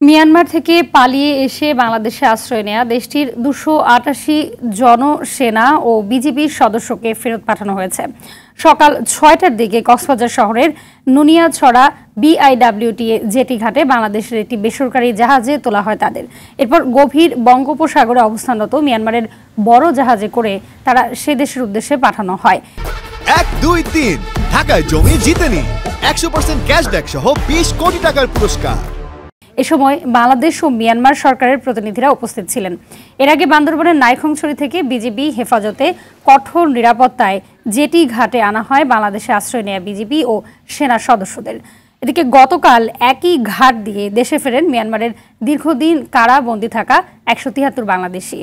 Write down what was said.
Myanmar থেকে পালিয়ে এসে বাংলাদেশে আশ্রয় নেয়া দেশটির ২৮৮ জনসেনা ও বিজিবির সদস্যকে ফেরত পাঠানো হয়েছে। সকাল ৬টার দিকে কক্সবাজার শহরের নুনিয়াছড়া বিআইডব্লিউটি জেটি ঘাটে বাংলাদেশের একটি বেসরকারি জাহাজে তোলা হয় তাদের। এরপর গভীর বঙ্গোপসাগরে অবস্থানরত মিয়ানমারের বড় জাহাজে করে তারা সে দেশের উদ্দেশ্যে পাঠানো হয়। ১, ২, ৩ ঢাকায় জমি জিতে নিন ১০০% ক্যাশব্যাক সহ ২০ কোটি টাকার পুরস্কার। এ সময় বাংলাদেশ ও মিয়ানমার সরকারের প্রতিনিধিরা উপস্থিত ছিলেন। এর আগে বান্দরবানের নাইখংছড়ি থেকে বিজিবি হেফাজতে কঠোর নিরাপত্তায় জেটি ঘাটে আনা হয় বাংলাদেশে আশ্রয় নেয়া বিজিবি ও সেনা সদস্যদের। এদিকে গতকাল একই ঘাট দিয়ে দেশে ফেরেন মিয়ানমারের দীর্ঘদিন কারাবন্দী থাকা ১৭৩ বাংলাদেশি।